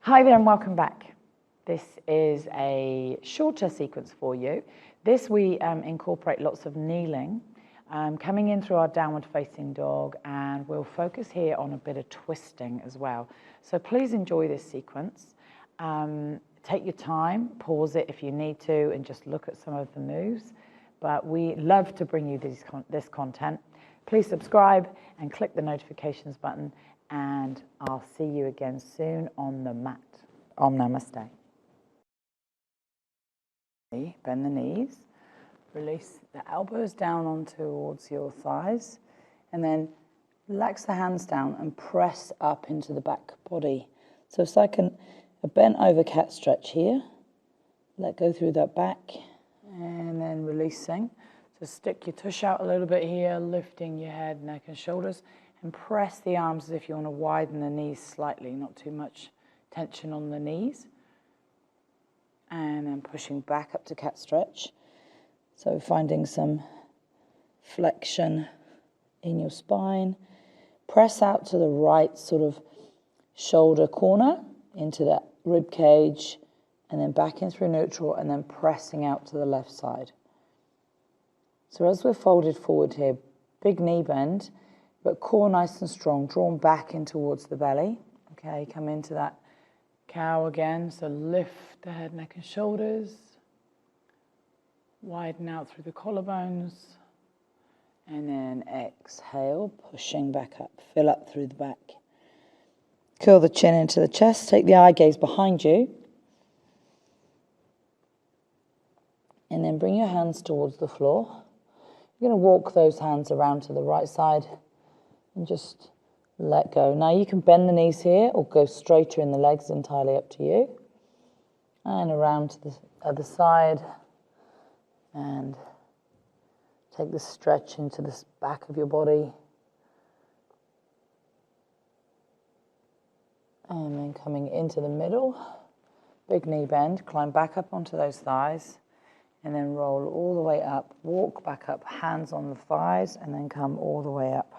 Hi there and welcome back. This is a shorter sequence for you. This we incorporate lots of kneeling, coming in through our downward facing dog, and we'll focus here on a bit of twisting as well. So please enjoy this sequence. Take your time, pause it if you need to, and just look at some of the moves. But we love to bring you this content. Please subscribe and click the notifications button, and I'll see you again soon on the mat. Om Namaste. Bend the knees, release the elbows down on towards your thighs, and then relax the hands down and press up into the back body. So it's like a bent over cat stretch here. Let go through that back, and then releasing. So stick your tush out a little bit here, lifting your head, neck and shoulders, and press the arms as if you want to widen the knees slightly, not too much tension on the knees. And then pushing back up to cat stretch. So finding some flexion in your spine. Press out to the right sort of shoulder corner into that rib cage, and then back in through neutral, and then pressing out to the left side. So as we're folded forward here, big knee bend, but core nice and strong, drawn back in towards the belly. Okay, come into that cow again. So lift the head, neck and shoulders. Widen out through the collarbones. And then exhale, pushing back up. Fill up through the back. Curl the chin into the chest. Take the eye gaze behind you. And then bring your hands towards the floor. You're going to walk those hands around to the right side and just let go. Now you can bend the knees here or go straighter in the legs, entirely up to you. And around to the other side. And take the stretch into the back of your body. And then coming into the middle. Big knee bend. Climb back up onto those thighs. And then roll all the way up. Walk back up, hands on the thighs, and then come all the way up.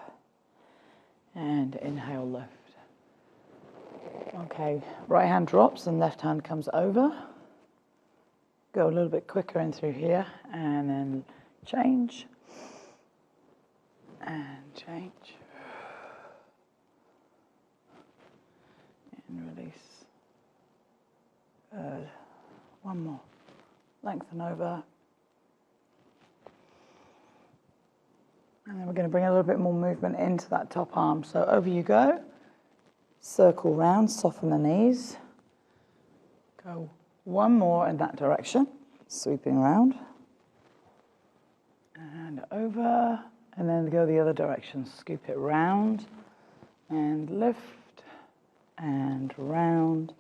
And inhale, lift. Okay, right hand drops and left hand comes over. Go a little bit quicker in through here, and then change. And change. And release. Good. One more. Lengthen over. And then we're going to bring a little bit more movement into that top arm. So over you go. Circle round, soften the knees. Go one more in that direction. Sweeping round. And over. And then go the other direction. Scoop it round. And lift. And round.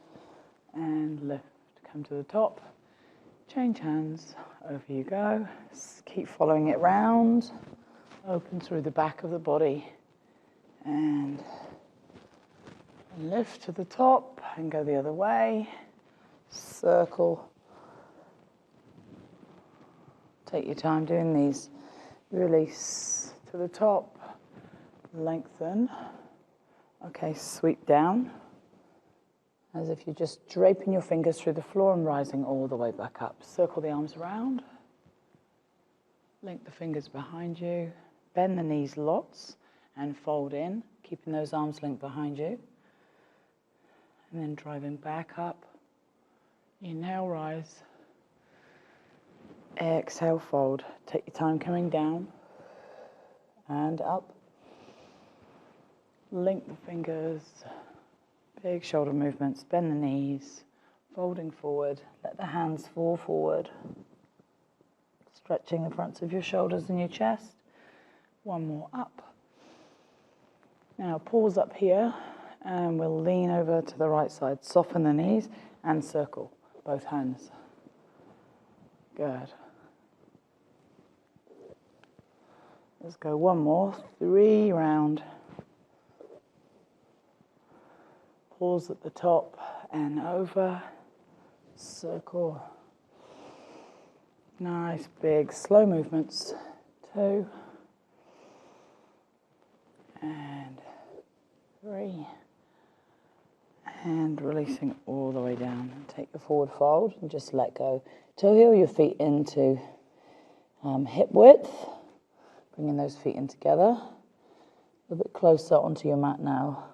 And lift. Come to the top. Change hands, over you go. Keep following it round. Open through the back of the body. And lift to the top and go the other way. Circle. Take your time doing these. Release to the top. Lengthen. Okay, sweep down. As if you're just draping your fingers through the floor and rising all the way back up. Circle the arms around. Link the fingers behind you. Bend the knees lots and fold in, keeping those arms linked behind you. And then driving back up. Inhale, rise. Exhale, fold. Take your time coming down and up. Link the fingers. Big shoulder movements, bend the knees, folding forward, let the hands fall forward, stretching the fronts of your shoulders and your chest. One more up. Now pause up here and we'll lean over to the right side, soften the knees and circle both hands. Good. Let's go one more, 3 round. Pause at the top and over, circle. Nice, big, slow movements. 2, and 3, And releasing all the way down. Take your forward fold and just let go. Toe heel your feet into hip width. Bringing those feet in together. A little bit closer onto your mat now.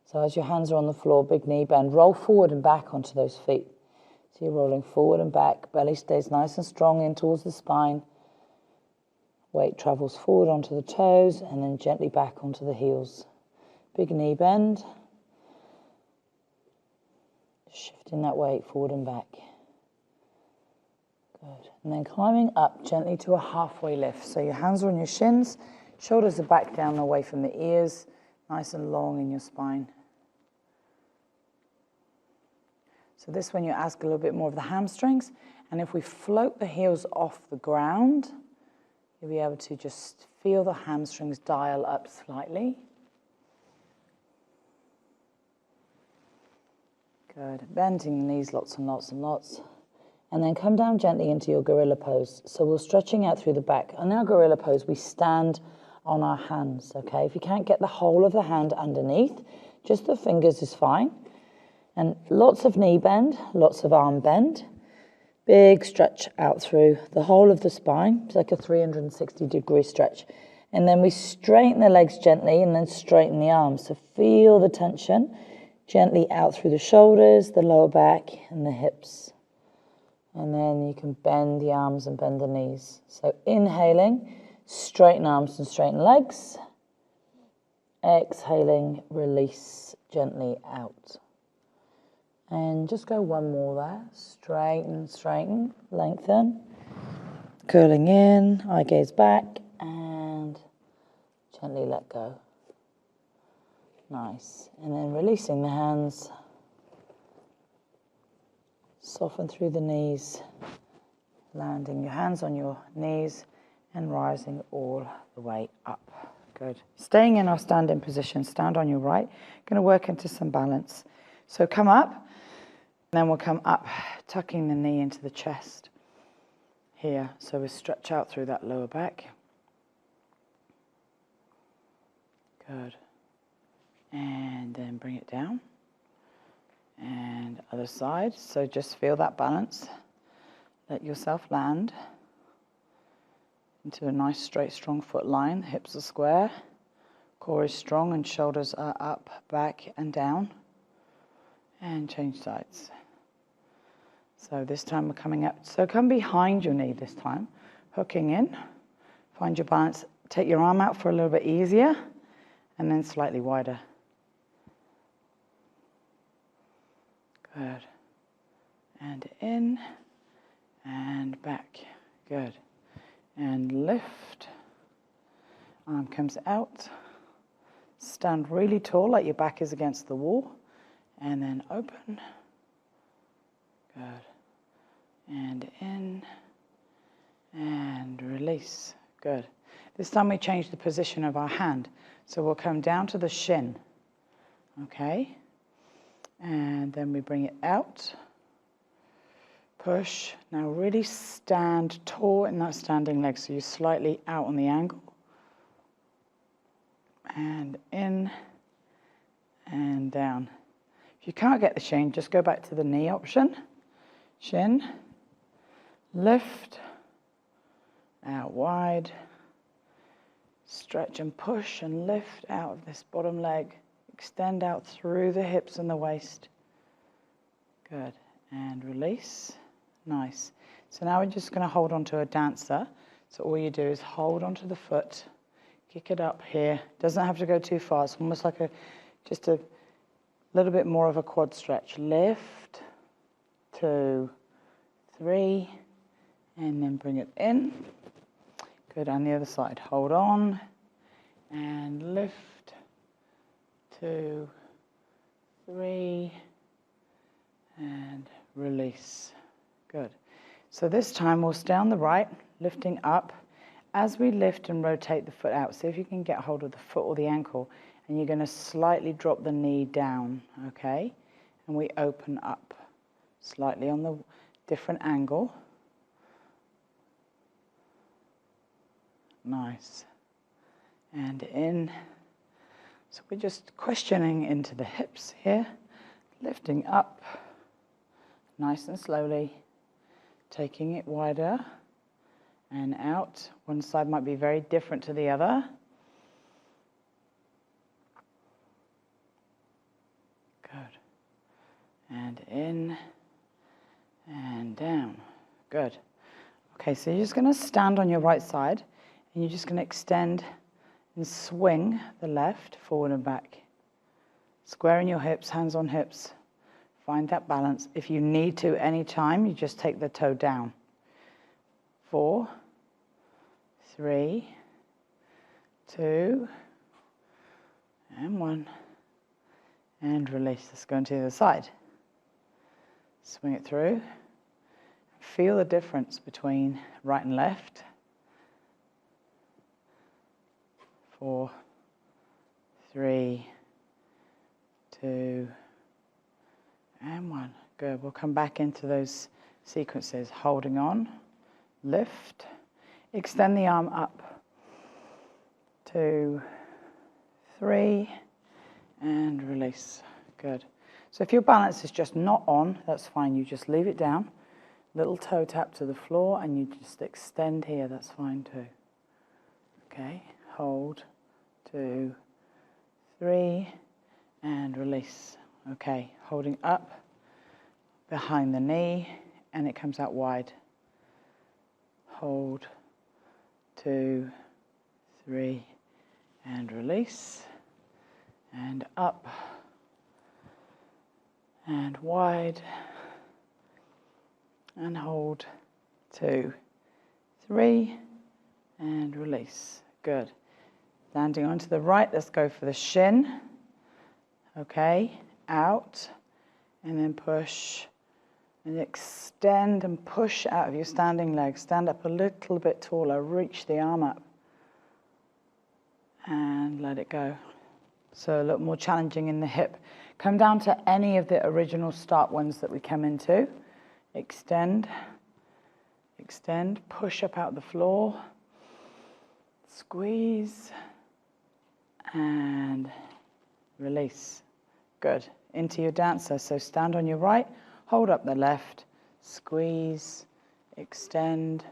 So as your hands are on the floor, big knee bend, roll forward and back onto those feet. So you're rolling forward and back, belly stays nice and strong in towards the spine. Weight travels forward onto the toes and then gently back onto the heels. Big knee bend. Shifting that weight forward and back. Good. And then climbing up gently to a halfway lift. So your hands are on your shins, shoulders are back down away from the ears, nice and long in your spine. So this one you ask a little bit more of the hamstrings, and if we float the heels off the ground, you'll be able to just feel the hamstrings dial up slightly. Good. Bending the knees lots and lots and lots. And then come down gently into your gorilla pose. So we're stretching out through the back. In our gorilla pose, we stand on our hands, okay? If you can't get the whole of the hand underneath, just the fingers is fine. And lots of knee bend, lots of arm bend. Big stretch out through the whole of the spine. It's like a 360-degree stretch. And then we straighten the legs gently and then straighten the arms. So feel the tension gently out through the shoulders, the lower back, and the hips. And then you can bend the arms and bend the knees. So inhaling, straighten arms and straighten legs. Exhaling, release gently out. And just go one more there. Straighten, straighten, lengthen. Curling in, eye gaze back, and gently let go. Nice. And then releasing the hands. Soften through the knees. Landing your hands on your knees and rising all the way up. Good. Staying in our standing position, stand on your right. Going to work into some balance. So come up. Then we'll come up, tucking the knee into the chest here. So we stretch out through that lower back. Good. And then bring it down. And other side. So just feel that balance. Let yourself land into a nice straight, strong foot line. Hips are square. Core is strong and shoulders are up, back and down. And change sides. So this time we're coming up. So come behind your knee this time. Hooking in. Find your balance. Take your arm out for a little bit easier. And then slightly wider. Good. And in. And back. Good. And lift. Arm comes out. Stand really tall like your back is against the wall. And then open. Good. And in. And release. Good. This time we change the position of our hand. So we'll come down to the shin. Okay. And then we bring it out. Push. Now really stand tall in that standing leg. So you're slightly out on the angle. And in. And down. If you can't get the shin, just go back to the knee option. Shin. Lift. Out wide. Stretch and push and lift out of this bottom leg. Extend out through the hips and the waist. Good. And release. Nice. So now we're just going to hold on to a dancer. So all you do is hold onto the foot. Kick it up here. Doesn't have to go too far. It's almost like just a little bit more of a quad stretch. Lift. 2, 3. And then bring it in. Good. On the other side. Hold on. And lift. 2, 3, and release. Good. So this time we'll stay on the right, lifting up. As we lift and rotate the foot out, see if you can get hold of the foot or the ankle, and you're going to slightly drop the knee down, okay? And we open up slightly on the different angle. Nice. and in. So we're just questioning into the hips here, lifting up, nice and slowly, taking it wider and out. One side might be very different to the other. Good. And in and down. Good. Okay, so you're just going to stand on your right side and you're just going to extend and swing the left forward and back. Squaring your hips, hands on hips. Find that balance. If you need to any time, you just take the toe down. 4, 3, 2, and 1. And release. Let's go into the other side. Swing it through. Feel the difference between right and left. 4, 3, 2, and 1. Good. We'll come back into those sequences. Holding on. Lift. Extend the arm up. 2, 3, and release. Good. So if your balance is just not on, that's fine. You just leave it down. Little toe tap to the floor, and you just extend here. That's fine too. Okay. Hold. 2, 3, and release. Okay. Holding up behind the knee, and it comes out wide. Hold. 2, 3, and release. And up and wide and hold. 2, 3, and release. Good. Landing onto the right, let's go for the shin. Okay, out and then push and extend and push out of your standing leg. Stand up a little bit taller, reach the arm up and let it go. So a little more challenging in the hip. Come down to any of the original start ones that we come into. Extend, extend, push up out the floor, squeeze, and release. Good. Into your dancer. So stand on your right, hold up the left, squeeze, extend,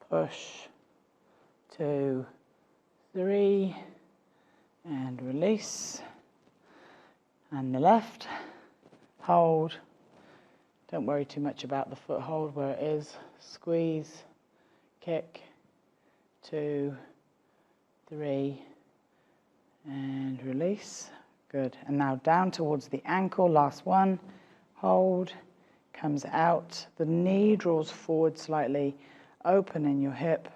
push, 2, 3, and release. And the left, hold. Don't worry too much about the foothold where it is. Squeeze, kick, 2, 3, and release. Good. And now down towards the ankle, last one. Hold, comes out. The knee draws forward slightly. Open in your hip.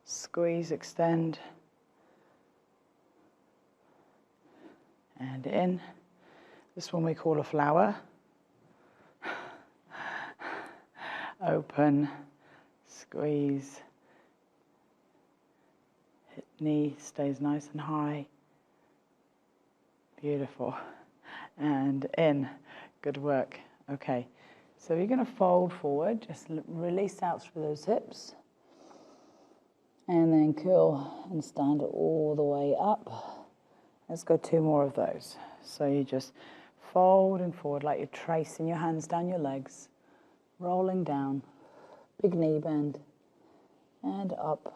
Squeeze, extend. And in. This one we call a flower. Open, squeeze. Hip, knee stays nice and high. Beautiful. And in. Good work. Okay. So you're going to fold forward. Just release out through those hips. And then curl and stand all the way up. Let's go 2 more of those. So you just fold and forward like you're tracing your hands down your legs, rolling down, big knee bend, and up.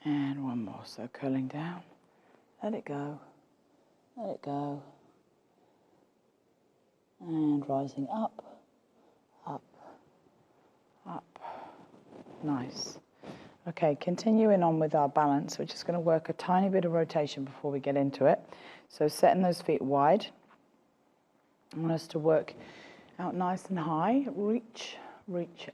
And one more, so curling down, let it go, and rising up, up, up. Nice. Okay, continuing on with our balance, we're just going to work a tiny bit of rotation before we get into it. So setting those feet wide. I want us to work out nice and high. Reach, reach,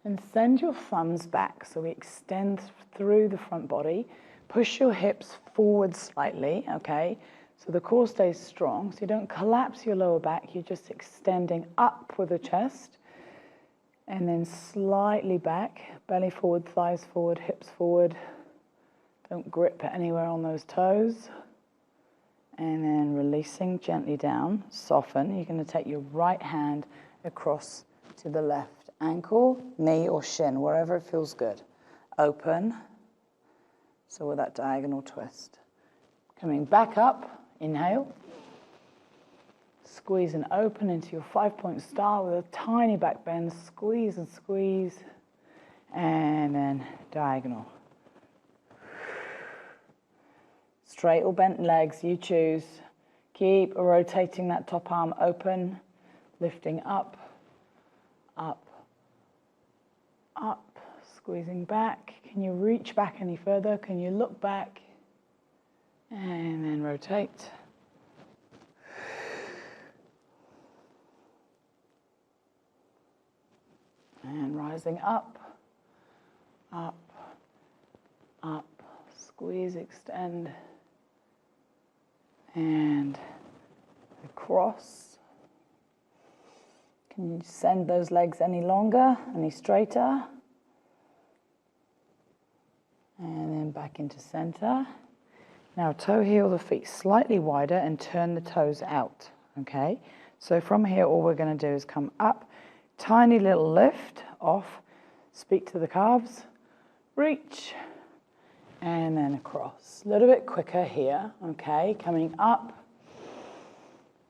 and send your thumbs back. So we extend through the front body. Push your hips forward slightly, okay? So the core stays strong. So you don't collapse your lower back. You're just extending up with the chest. And then slightly back, belly forward, thighs forward, hips forward. Don't grip anywhere on those toes. And then releasing gently down, soften. You're going to take your right hand across to the left ankle, knee or shin, wherever it feels good. Open, So with that diagonal twist. Coming back up, inhale. Squeeze and open into your 5-point star with a tiny back bend. Squeeze and squeeze. And then diagonal. Straight or bent legs, you choose. Keep rotating that top arm open. Lifting up, up, up. Squeezing back. Can you reach back any further? Can you look back? And then rotate. And rising up, up, up. Squeeze, extend. And across. Can you send those legs any longer, any straighter? And then back into center. Now toe heel the feet slightly wider and turn the toes out, okay? So from here, all we're going to do is come up, tiny little lift, off, speak to the calves, reach, and then across. A little bit quicker here, okay? Coming up,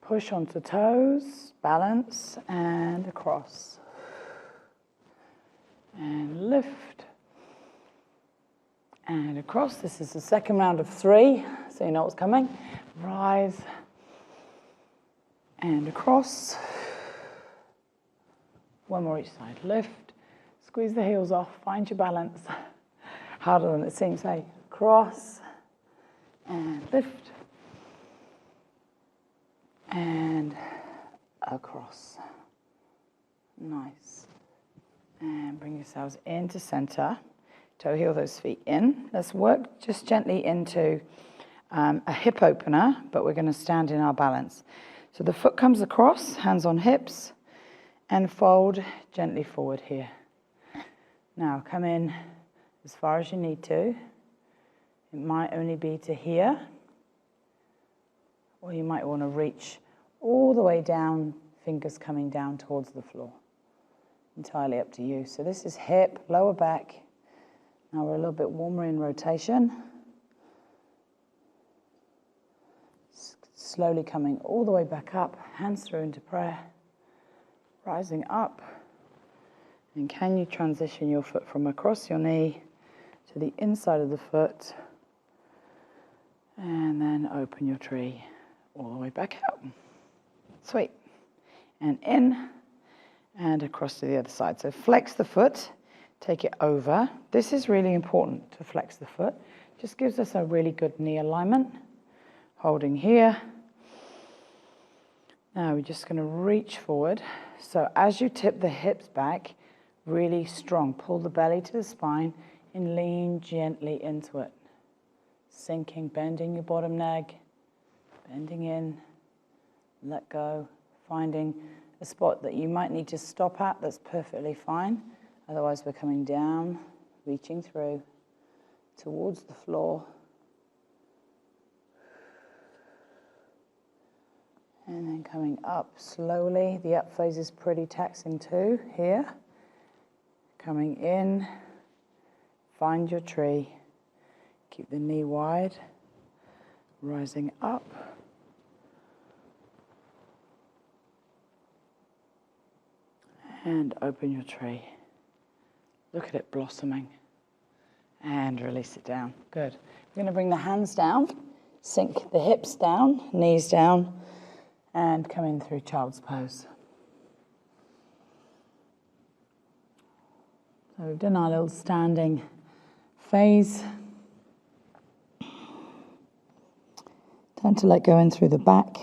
push onto toes, balance, and across. And lift. And across. This is the second round of 3, so you know what's coming. Rise. And across. One more each side. Lift. Squeeze the heels off. Find your balance. Harder than it seems, hey? Cross. And lift. And across. Nice. And bring yourselves into center. Toe heel those feet in. Let's work just gently into a hip opener, but we're going to stand in our balance. So the foot comes across, hands on hips, and fold gently forward here. Now come in as far as you need to. It might only be to here, or you might want to reach all the way down, fingers coming down towards the floor. Entirely up to you. So this is hip, lower back. Now we're a little bit warmer in rotation. Slowly coming all the way back up, hands through into prayer. Rising up. And can you transition your foot from across your knee to the inside of the foot? And then open your tree all the way back out. Sweet. And in and across to the other side. So flex the foot. Take it over. This is really important to flex the foot. Just gives us a really good knee alignment. Holding here. Now we're just going to reach forward. So as you tip the hips back, really strong. Pull the belly to the spine and lean gently into it. Sinking, bending your bottom leg. Bending in. Let go. Finding a spot that you might need to stop at. That's perfectly fine. Otherwise, we're coming down, reaching through towards the floor. And then coming up slowly. The up phase is pretty taxing too, here. Coming in, find your tree. Keep the knee wide. Rising up. And open your tree. Look at it blossoming. And release it down. Good. We're going to bring the hands down, sink the hips down, knees down, and come in through child's pose. So we've done our little standing phase. Time to let go in through the back.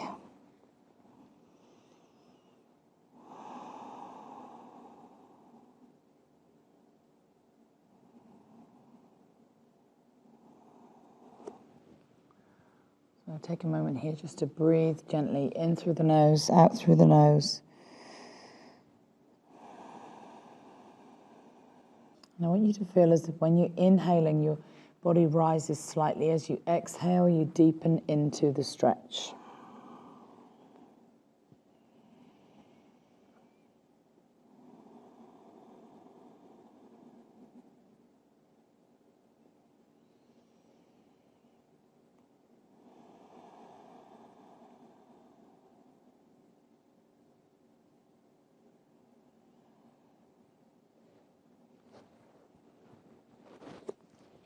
Take a moment here just to breathe gently in through the nose, out through the nose. And I want you to feel as if when you're inhaling, your body rises slightly. As you exhale, you deepen into the stretch.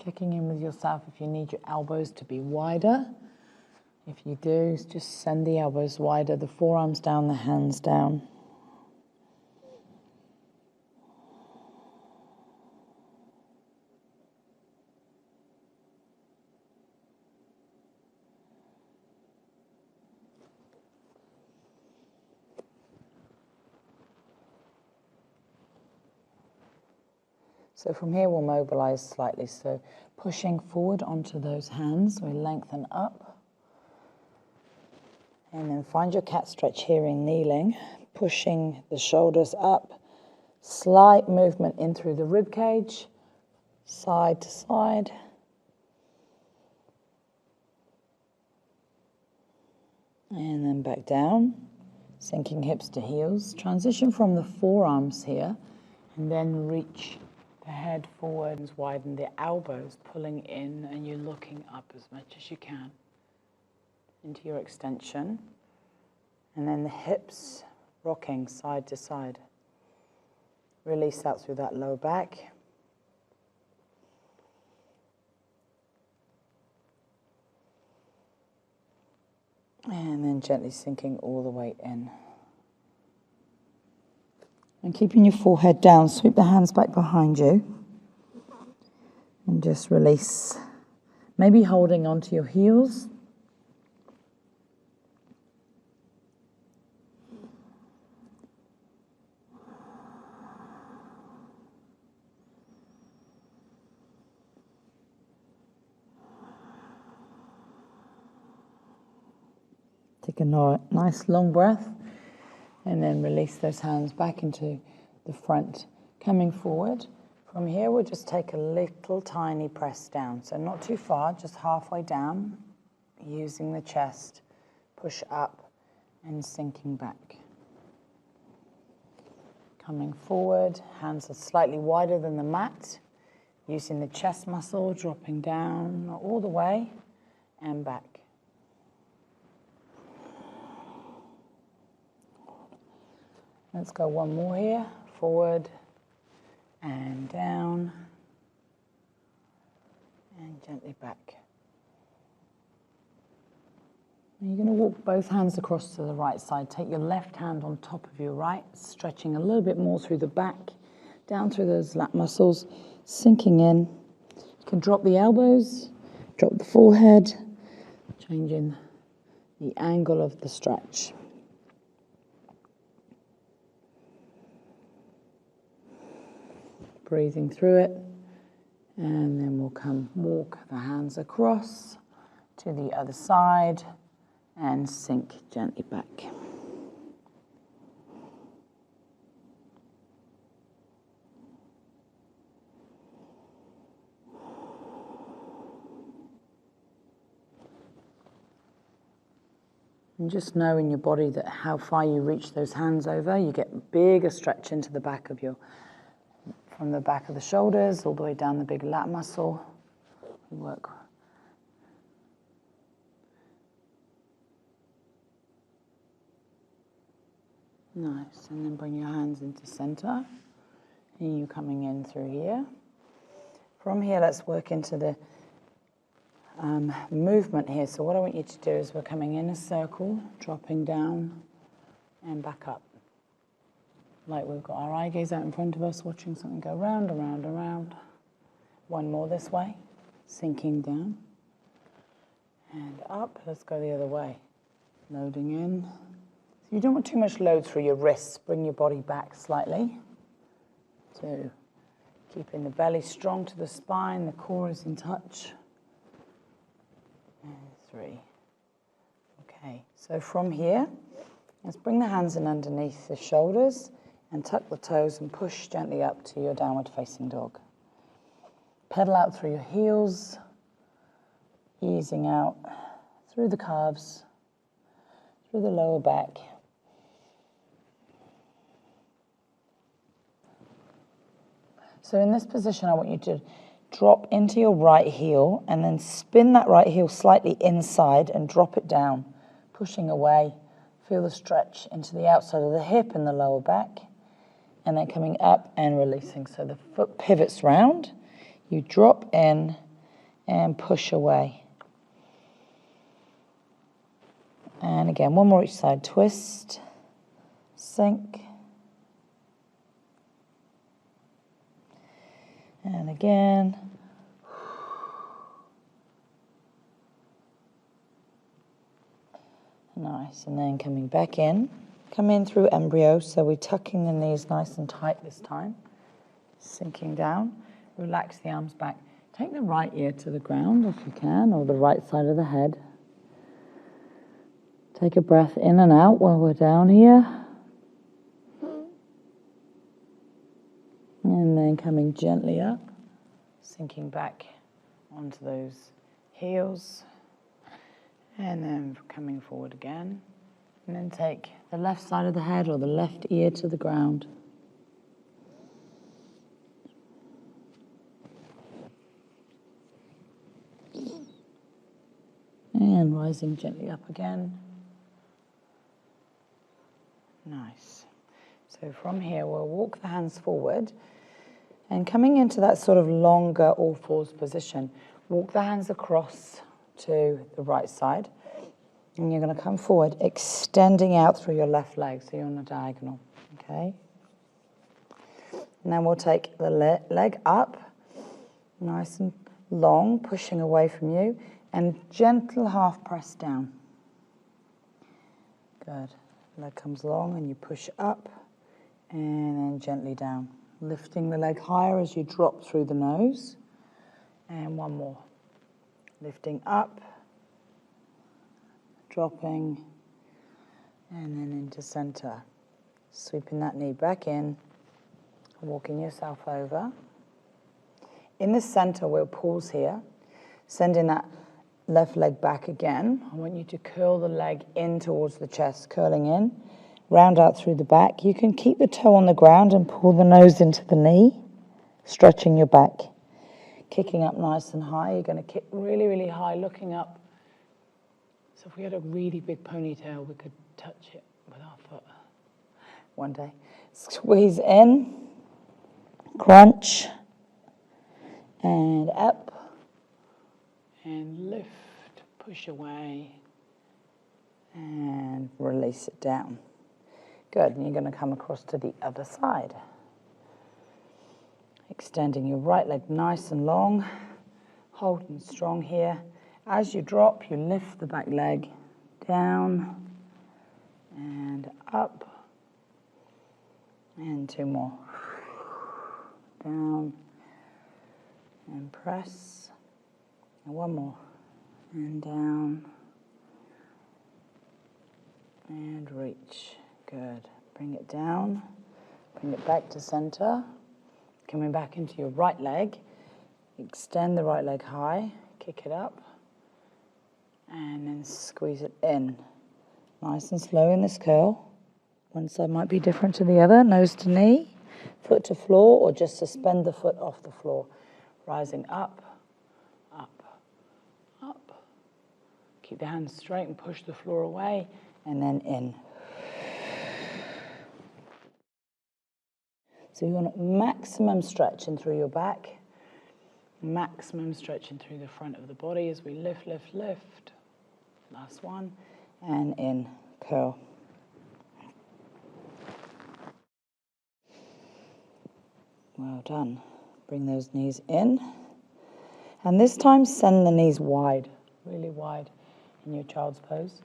Checking in with yourself if you need your elbows to be wider. If you do, just send the elbows wider, the forearms down, the hands down. So from here we'll mobilize slightly, so pushing forward onto those hands, we lengthen up. And then find your cat stretch here in kneeling, pushing the shoulders up, slight movement in through the rib cage, side to side. And then back down, sinking hips to heels. Transition from the forearms here, and then reach the head forward and widen the elbows, pulling in, and you're looking up as much as you can into your extension. And then the hips rocking side to side. Release out through that low back. And then gently sinking all the way in. And keeping your forehead down, sweep the hands back behind you. And just release. Maybe holding onto your heels. Take a nice long breath, and then release those hands back into the front. Coming forward, from here we'll just take a little tiny press down. So not too far, just halfway down, using the chest. Push up and sinking back. Coming forward, hands are slightly wider than the mat. Using the chest muscle, dropping down all the way and back. Let's go one more here, forward and down and gently back. And you're going to walk both hands across to the right side. Take your left hand on top of your right, stretching a little bit more through the back, down through those lat muscles, sinking in. You can drop the elbows, drop the forehead, changing the angle of the stretch. Breathing through it, and then we'll walk the hands across to the other side and sink gently back. And just know in your body that how far you reach those hands over, you get bigger stretch into the back of from the back of the shoulders all the way down the big lat muscle. We work. Nice, and then bring your hands into center. And you coming in through here. From here, let's work into the movement here. So what I want you to do is we're coming in a circle, dropping down and back up. Like we've got our eye gaze out in front of us, watching something go round, around, around. One more this way, sinking down and up. Let's go the other way. Loading in. So you don't want too much load through your wrists. Bring your body back slightly. 2. Keeping the belly strong to the spine, the core is in touch. And 3. Okay, so from here, let's bring the hands in underneath the shoulders and tuck the toes and push gently up to your downward facing dog. Pedal out through your heels, easing out through the calves, through the lower back. So in this position, I want you to drop into your right heel and then spin that right heel slightly inside and drop it down, pushing away. Feel the stretch into the outside of the hip and the lower back, and then coming up and releasing. So the foot pivots round, you drop in and push away. And again, one more each side. Twist, sink. And again. Nice, and then coming back in. Come in through embryo, so we're tucking the knees nice and tight this time. Sinking down. Relax the arms back. Take the right ear to the ground if you can, or the right side of the head. Take a breath in and out while we're down here. And then coming gently up, sinking back onto those heels. And then coming forward again. And then take the left side of the head or the left ear to the ground. And rising gently up again. Nice. So from here, we'll walk the hands forward. And coming into that sort of longer all fours position, walk the hands across to the right side. And you're going to come forward, extending out through your left leg, so you're on a diagonal, okay? And then we'll take the leg up, nice and long, pushing away from you, and gentle half press down. Good. Leg comes long and you push up, and then gently down. Lifting the leg higher as you drop through the nose. And one more. Lifting up, dropping, and then into center. Sweeping that knee back in, walking yourself over. In the center, we'll pause here, sending that left leg back again. I want you to curl the leg in towards the chest, curling in, round out through the back. You can keep the toe on the ground and pull the nose into the knee, stretching your back. Kicking up nice and high. You're going to kick really, really high, looking up. So if we had a really big ponytail, we could touch it with our foot one day. Squeeze in, crunch, and up, and lift, push away, and release it down. Good, and you're going to come across to the other side. Extending your right leg nice and long, holding strong here. As you drop, you lift the back leg down and up, and two more. Down and press, and one more, and down and reach. Good. Bring it down, bring it back to center. Coming back into your right leg, extend the right leg high, kick it up, and then squeeze it in. Nice and slow in this curl. One side might be different to the other, nose to knee, foot to floor, or just suspend the foot off the floor. Rising up, up, up. Keep the hands straight and push the floor away, and then in. So you want maximum stretching through your back, maximum stretching through the front of the body as we lift, lift, lift. Last one, and in, curl. Well done. Bring those knees in. And this time send the knees wide, really wide in your child's pose.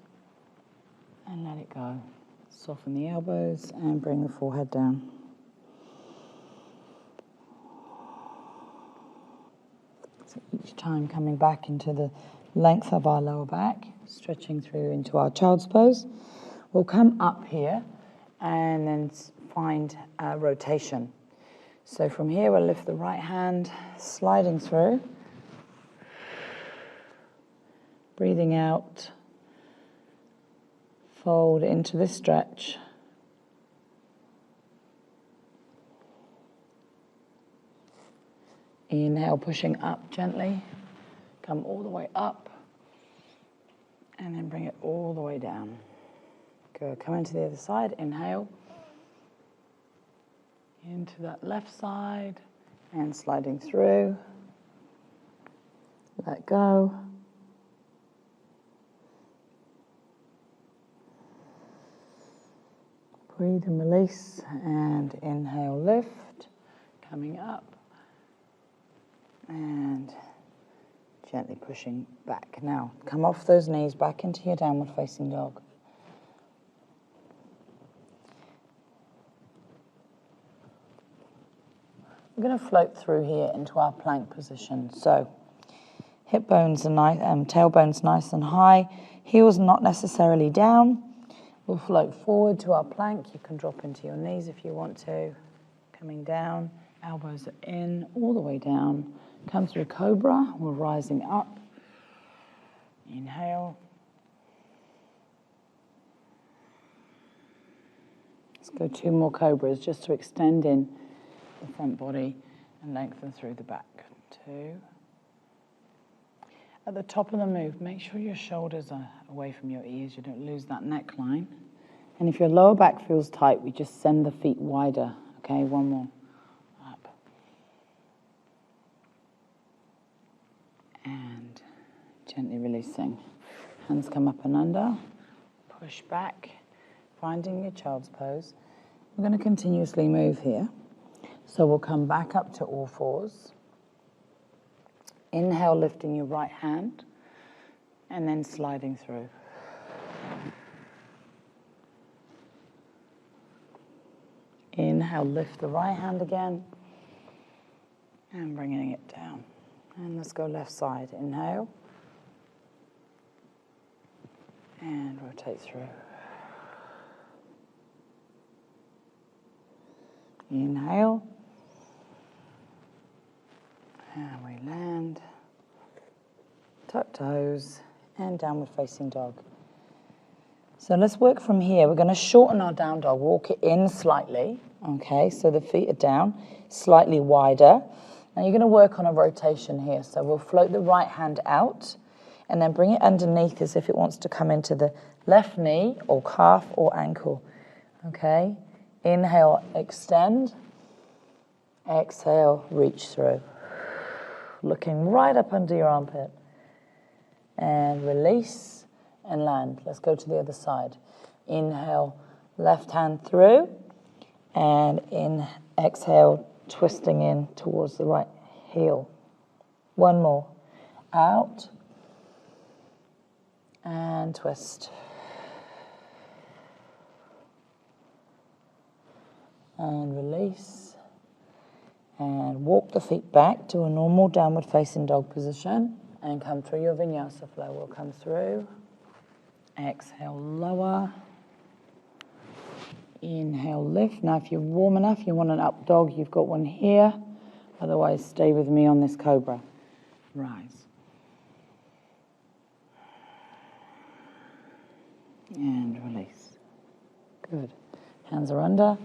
And let it go. Soften the elbows and bring the forehead down. So each time coming back into the length of our lower back, stretching through into our child's pose. We'll come up here and then find a rotation. So from here we'll lift the right hand, sliding through, breathing out, fold into this stretch. Inhale, pushing up gently, come all the way up, and then bring it all the way down. Good, come into the other side, inhale, into that left side, and sliding through, let go. Breathe and release, and inhale, lift, coming up, and gently pushing back. Now, come off those knees, back into your downward facing dog. We're going to float through here into our plank position. So, hip bones are nice, tailbones nice and high, heels not necessarily down. We'll float forward to our plank. You can drop into your knees if you want to. Coming down, elbows are in, all the way down. Come through Cobra, we're rising up. Inhale. Let's go 2 more Cobras just to extend in the front body and lengthen through the back. 2. At the top of the move, make sure your shoulders are away from your ears. You don't lose that neckline. And if your lower back feels tight, we just send the feet wider. Okay, 1 more. Up. And gently releasing. Hands come up and under. Push back, finding your child's pose. We're going to continuously move here. So we'll come back up to all fours. Inhale, lifting your right hand, and then sliding through. Inhale, lift the right hand again, and bringing it down. And let's go left side. Inhale, and rotate through. Inhale. And we land, tuck toes, and downward facing dog. So let's work from here. We're going to shorten our down dog, walk it in slightly, okay, so the feet are down, slightly wider. Now you're going to work on a rotation here. So we'll float the right hand out, and then bring it underneath as if it wants to come into the left knee, or calf, or ankle, okay. Inhale, extend. Exhale, reach through. Looking right up under your armpit. And release and land. Let's go to the other side. Inhale, left hand through. And exhale, twisting in towards the right heel. 1 more. Out. And twist. And release. And walk the feet back to a normal downward facing dog position and come through your vinyasa flow. We'll come through. Exhale, lower. Inhale, lift. Now if you're warm enough, you want an up dog, you've got one here. Otherwise, stay with me on this Cobra. Rise. And release. Good. Hands are under,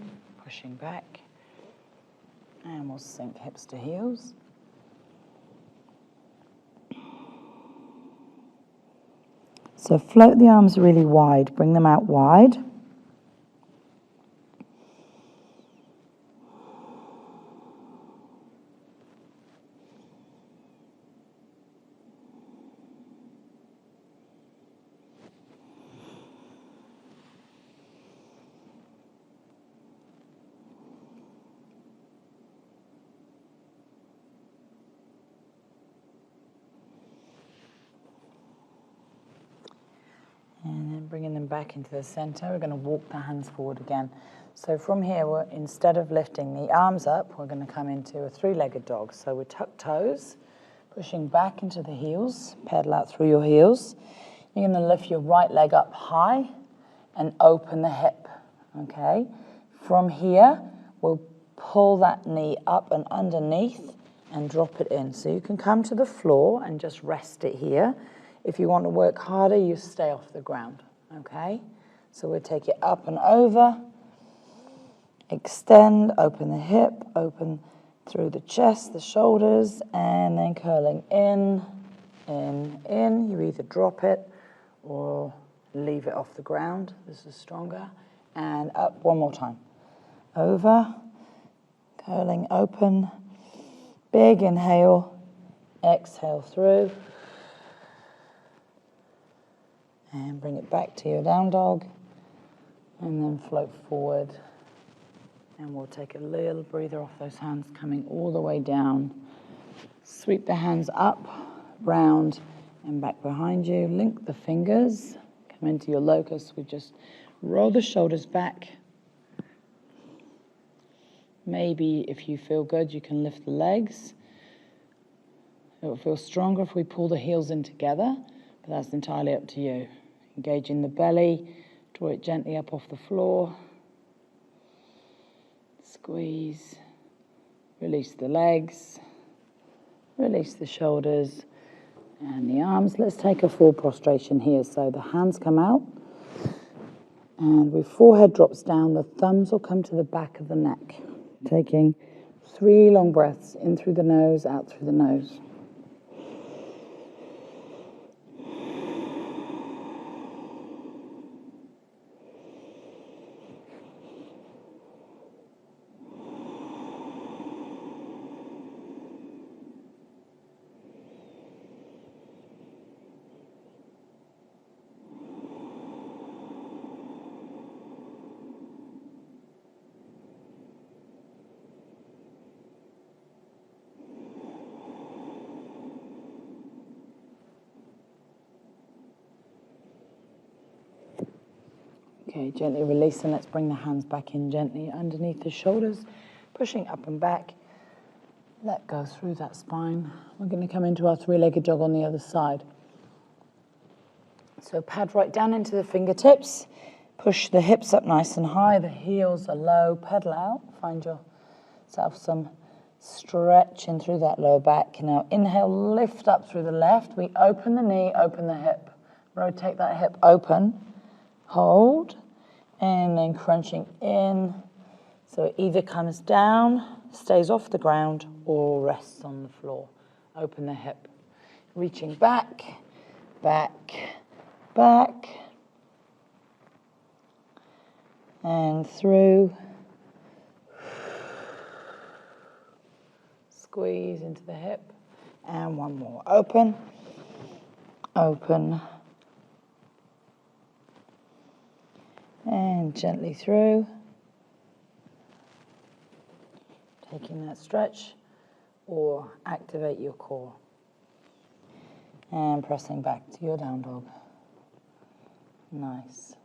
pushing back. And we'll sink hips to heels. So float the arms really wide, bring them out wide. And then bringing them back into the center, we're going to walk the hands forward again. So from here, instead of lifting the arms up, we're going to come into a 3-legged dog. So we tuck toes, pushing back into the heels, pedal out through your heels. You're going to lift your right leg up high and open the hip, okay? From here, we'll pull that knee up and underneath and drop it in. So you can come to the floor and just rest it here. If you want to work harder, you stay off the ground, okay? So we'll take it up and over, extend, open the hip, open through the chest, the shoulders, and then curling in. You either drop it or leave it off the ground. This is stronger. And up 1 more time. Over, curling open, big inhale, exhale through. And bring it back to your down dog. And then float forward. And we'll take a little breather off those hands, coming all the way down. Sweep the hands up, round, and back behind you. Link the fingers. Come into your locust. We just roll the shoulders back. Maybe if you feel good, you can lift the legs. It will feel stronger if we pull the heels in together, but that's entirely up to you. Engage in the belly. Draw it gently up off the floor. Squeeze, release the legs, release the shoulders and the arms. Let's take a full prostration here. So the hands come out and with forehead drops down, the thumbs will come to the back of the neck. Taking 3 long breaths in through the nose, out through the nose. Okay, gently release and let's bring the hands back in gently underneath the shoulders, pushing up and back. Let go through that spine. We're going to come into our 3-legged dog on the other side. So pad right down into the fingertips. Push the hips up nice and high. The heels are low. Pedal out. Find yourself some stretch in through that lower back. Now inhale, lift up through the left. We open the knee, open the hip. Rotate that hip open. Hold. And then crunching in. So it either comes down, stays off the ground, or rests on the floor. Open the hip. Reaching back, back, back. And through. Squeeze into the hip. And one more. Open, open. And gently through. Taking that stretch or activate your core. And pressing back to your down dog. Nice.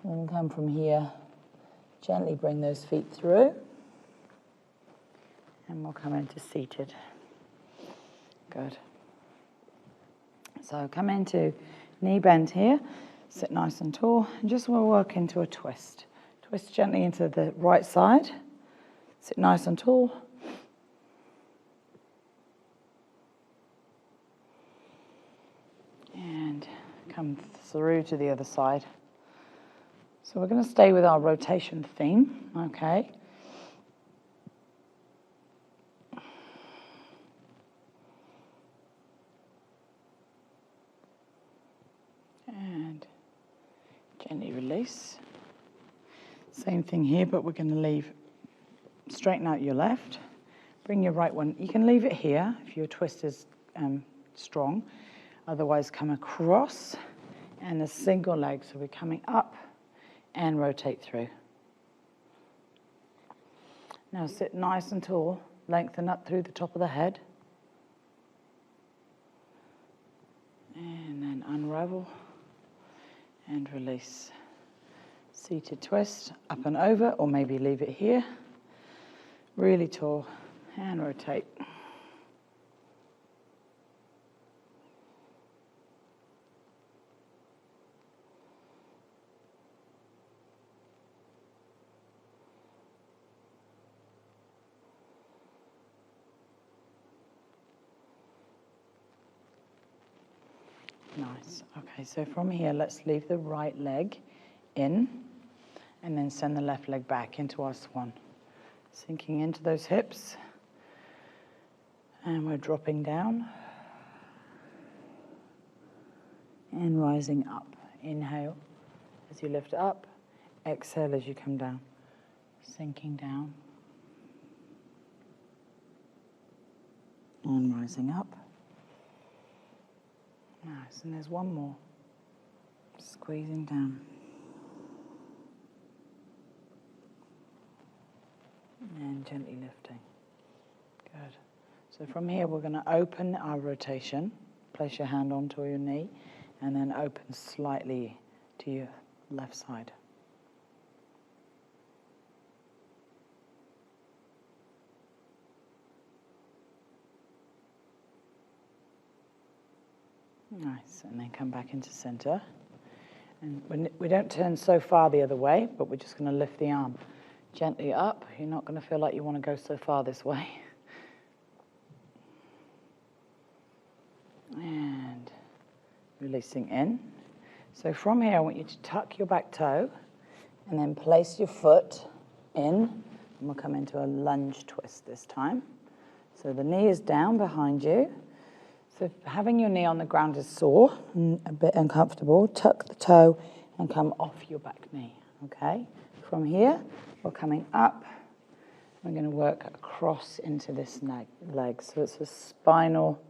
So then come from here. Gently bring those feet through. And we'll come into seated. Good. So come into knee bend here. Sit nice and tall. And just we'll work into a twist. Twist gently into the right side. Sit nice and tall. And come through to the other side. So we're going to stay with our rotation theme, okay? And gently release. Same thing here, but we're going to leave. Straighten out your left. Bring your right one. You can leave it here if your twist is strong. Otherwise, come across and a single leg. So we're coming up and rotate through. Now sit nice and tall. Lengthen up through the top of the head. And then unravel and release. Seated twist, up and over, or maybe leave it here. Really tall, and rotate. Nice. Okay, so from here, let's leave the right leg in, and then send the left leg back into our swan. Sinking into those hips, and we're dropping down and rising up. Inhale as you lift up, exhale as you come down, sinking down And rising up. Nice, and there's one more. Squeezing down. And gently lifting. Good. So from here we're going to open our rotation. Place your hand onto your knee and then open slightly to your left side. Nice, and then come back into center. And we don't turn so far the other way, but we're just going to lift the arm gently up. You're not going to feel like you want to go so far this way. And releasing in. So from here, I want you to tuck your back toe and then place your foot in. And we'll come into a lunge twist this time. So the knee is down behind you. So if having your knee on the ground is sore and a bit uncomfortable, tuck the toe and come off your back knee, okay? From here, we're coming up. We're going to work across into this leg. So it's a spinal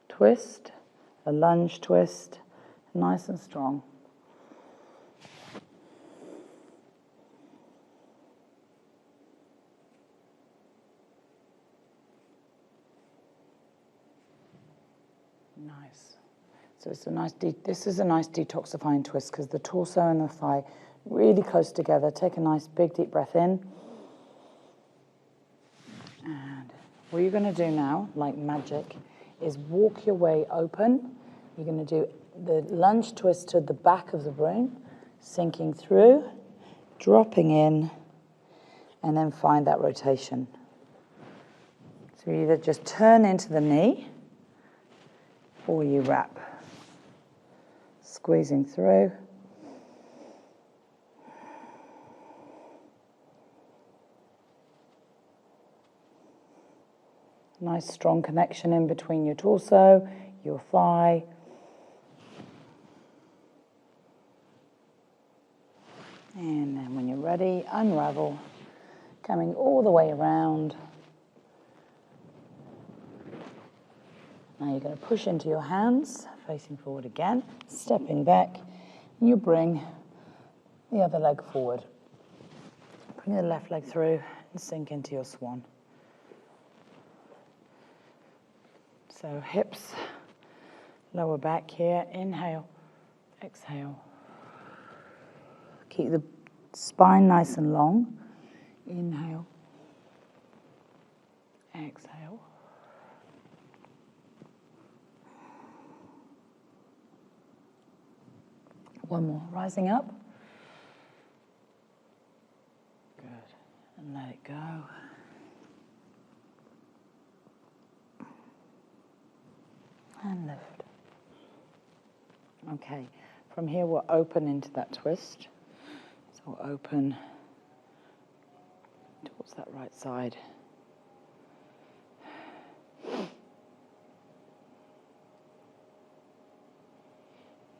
twist, a lunge twist, nice and strong. Nice. So it's a nice. This is a nice detoxifying twist because the torso and the thigh really close together. Take a nice big deep breath in. And what you're going to do now, like magic, is walk your way open. You're going to do the lunge twist to the back of the room, sinking through, dropping in, and then find that rotation. So you either just turn into the knee or you wrap. Squeezing through. Nice strong connection in between your torso, your thigh. And then when you're ready, unravel, coming all the way around. Now you're going to push into your hands, facing forward again, stepping back, and you bring the other leg forward. Bring the left leg through and sink into your swan. So hips, lower back here, inhale, exhale. Keep the spine nice and long. Inhale, exhale. One more, rising up. Good, and let it go. And lift. Okay, from here we'll open into that twist. So we'll open towards that right side.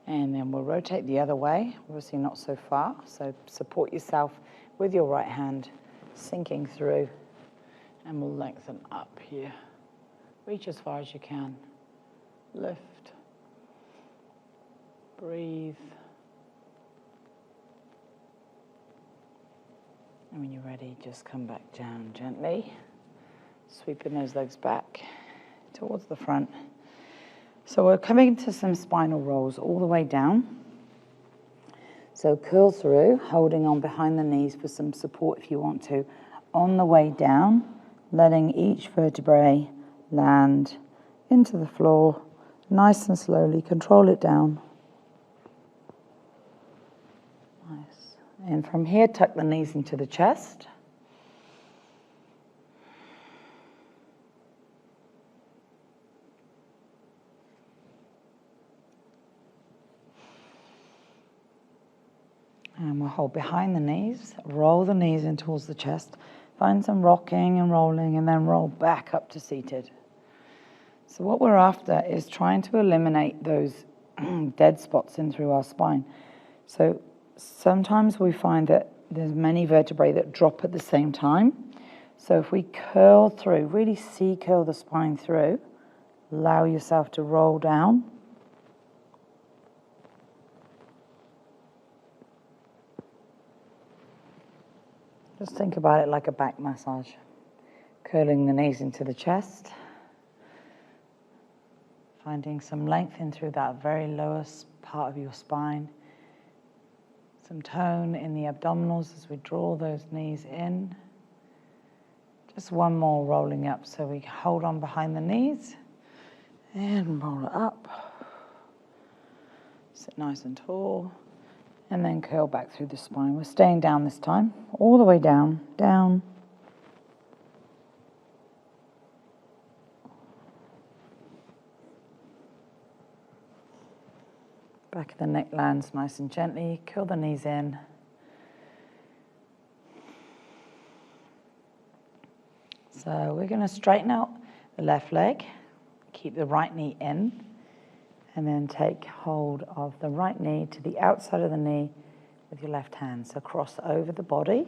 And then we'll rotate the other way, obviously not so far. So support yourself with your right hand, sinking through, and we'll lengthen up here. Reach as far as you can. Lift, breathe, and when you're ready, just come back down gently, sweeping those legs back towards the front. So we're coming to some spinal rolls all the way down. So curl through, holding on behind the knees for some support if you want to. On the way down, letting each vertebrae land into the floor. Nice and slowly, control it down. Nice. And from here, tuck the knees into the chest. And we'll hold behind the knees, roll the knees in towards the chest. Find some rocking and rolling, and then roll back up to seated. So what we're after is trying to eliminate those dead spots in through our spine. So sometimes we find that there's many vertebrae that drop at the same time. So if we curl through, really C-curl the spine through, allow yourself to roll down. Just think about it like a back massage. Curling the knees into the chest. Finding some length in through that very lowest part of your spine. Some tone in the abdominals as we draw those knees in. Just one more rolling up, so we hold on behind the knees and roll it up. Sit nice and tall, and then curl back through the spine. We're staying down this time, all the way down, down. Back of the neck lands nice and gently, curl the knees in. So we're going to straighten out the left leg, keep the right knee in, and then take hold of the right knee to the outside of the knee with your left hand. So cross over the body,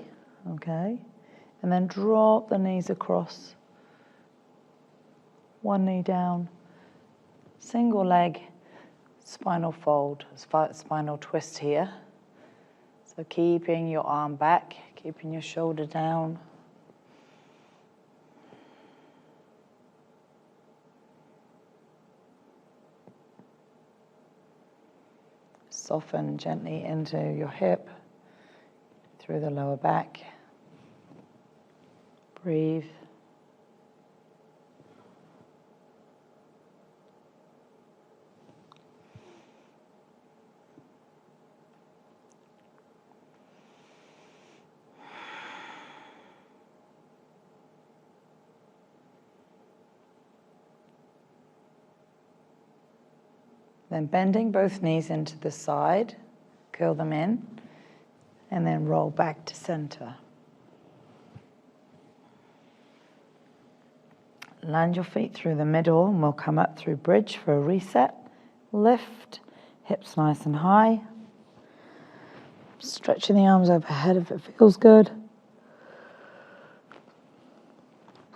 okay? And then drop the knees across. One knee down, single leg, spinal fold, spinal twist here. So keeping your arm back, keeping your shoulder down. Soften gently into your hip, through the lower back. Breathe. Then bending both knees into the side, curl them in, and then roll back to center. Land your feet through the middle, and we'll come up through bridge for a reset. Lift, hips nice and high. Stretching the arms overhead if it feels good.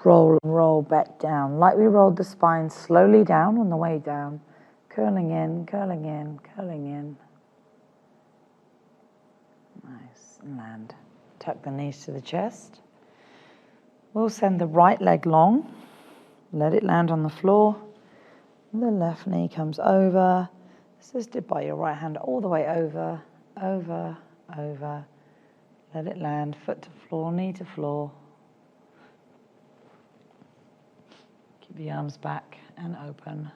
Roll and roll back down, like we rolled the spine slowly down on the way down. Curling in, curling in, curling in. Nice, and land. Tuck the knees to the chest. We'll send the right leg long. Let it land on the floor. The left knee comes over, assisted by your right hand all the way over, over, over. Let it land, foot to floor, knee to floor. Keep the arms back and open.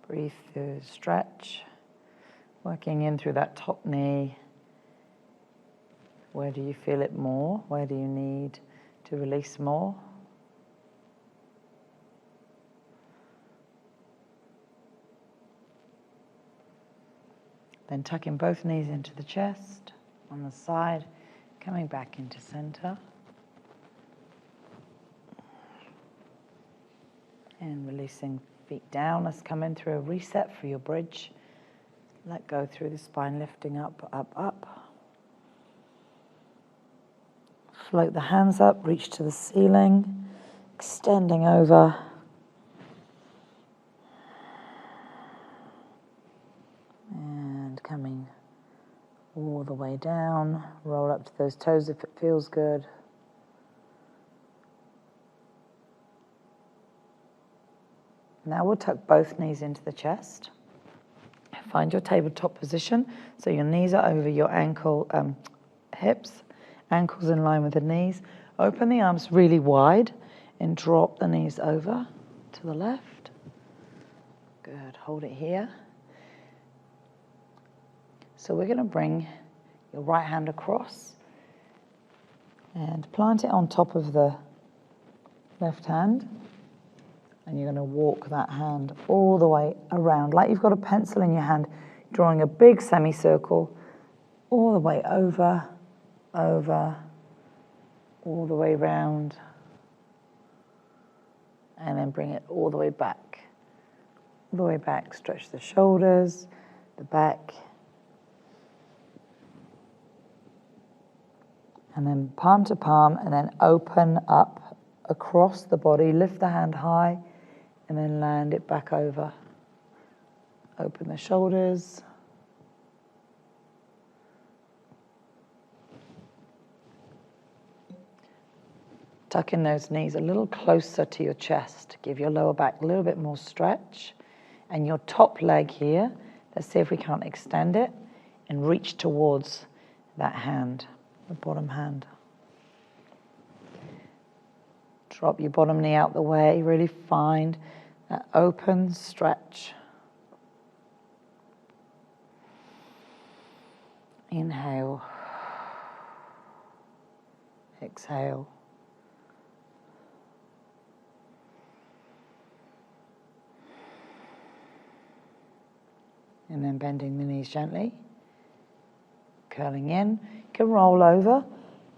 Breathe through, stretch, working in through that top knee. Where do you feel it more? Where do you need to release more? Then tucking both knees into the chest, on the side, coming back into center. And releasing feet down. Let's come in through a reset for your bridge. Let go through the spine, lifting up, up, up. Float the hands up, reach to the ceiling, extending over. And coming all the way down. Roll up to those toes if it feels good. Now we'll tuck both knees into the chest. Find your tabletop position, so your knees are over your hips, ankles in line with the knees. Open the arms really wide and drop the knees over to the left. Good, hold it here. So we're going to bring your right hand across and plant it on top of the left hand. And you're going to walk that hand all the way around, like you've got a pencil in your hand, drawing a big semicircle all the way over, over, all the way round, and then bring it all the way back. All the way back, stretch the shoulders, the back, and then palm to palm, and then open up across the body, lift the hand high, and then land it back over. Open the shoulders. Tuck in those knees a little closer to your chest. Give your lower back a little bit more stretch. And your top leg here, let's see if we can't extend it and reach towards that hand, the bottom hand. Drop your bottom knee out the way. Really find that open stretch. Inhale. Exhale. And then bending the knees gently, curling in. You can roll over,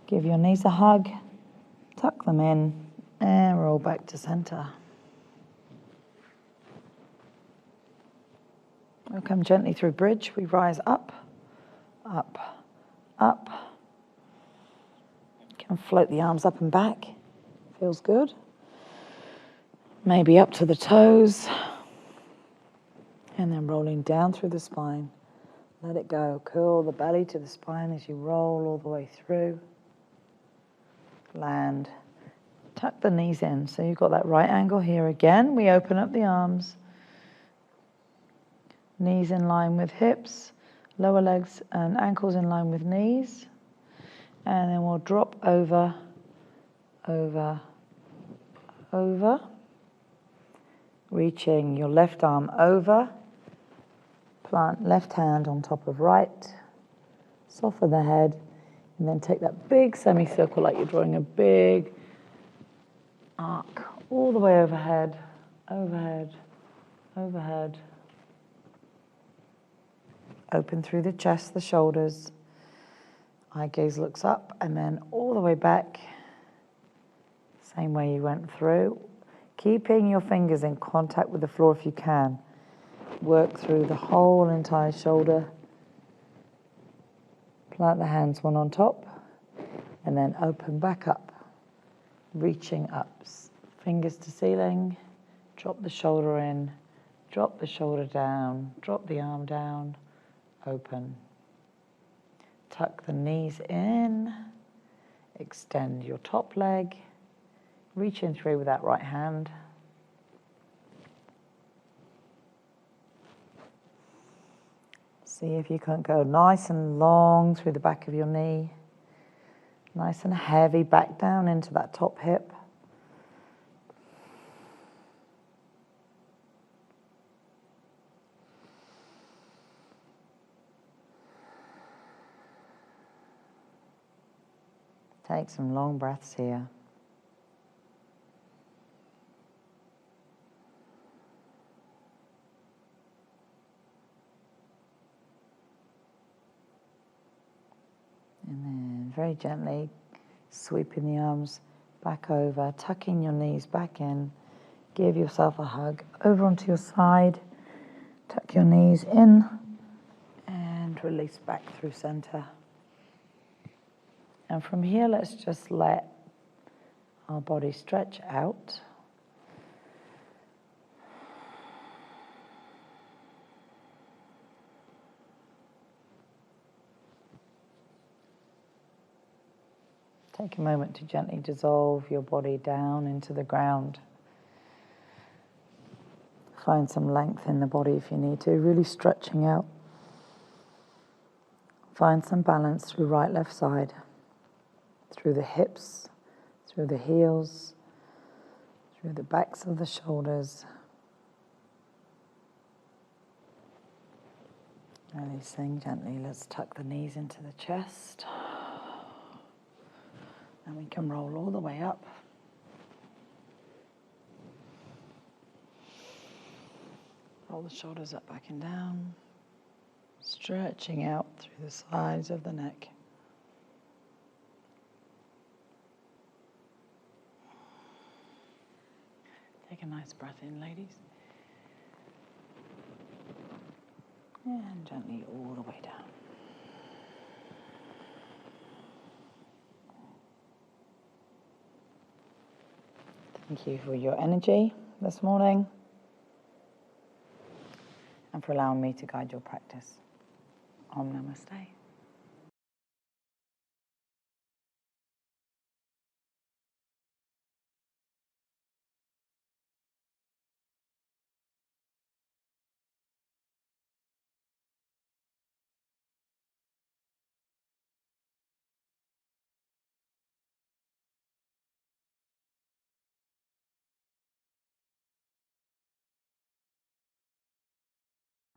give your knees a hug, tuck them in, and roll back to center. We'll come gently through bridge. We rise up, up, up. You can float the arms up and back. Feels good. Maybe up to the toes. And then rolling down through the spine. Let it go. Curl the belly to the spine as you roll all the way through. Land. Tuck the knees in. So you've got that right angle here again. We open up the arms. Knees in line with hips. Lower legs and ankles in line with knees. And then we'll drop over, over, over. Reaching your left arm over. Plant left hand on top of right, soften the head, and then take that big semicircle like you're drawing a big arc all the way overhead, overhead, overhead. Open through the chest, the shoulders. Eye gaze looks up, and then all the way back, same way you went through. Keeping your fingers in contact with the floor if you can. Work through the whole entire shoulder. Plant the hands one on top, and then open back up, reaching up. Fingers to ceiling, drop the shoulder in, drop the shoulder down, drop the arm down, open. Tuck the knees in, extend your top leg, reach in through with that right hand. See if you can go nice and long through the back of your knee. Nice and heavy back down into that top hip. Take some long breaths here. And then very gently sweeping the arms back over, tucking your knees back in. Give yourself a hug over onto your side. Tuck your knees in and release back through center. And from here, let's just let our body stretch out. Take a moment to gently dissolve your body down into the ground. Find some length in the body if you need to, really stretching out. Find some balance through right, left side, through the hips, through the heels, through the backs of the shoulders. Releasing gently, let's tuck the knees into the chest. And we can roll all the way up. Roll the shoulders up, back and down. Stretching out through the sides of the neck. Take a nice breath in, ladies. And gently all the way down. Thank you for your energy this morning and for allowing me to guide your practice. Om Namaste.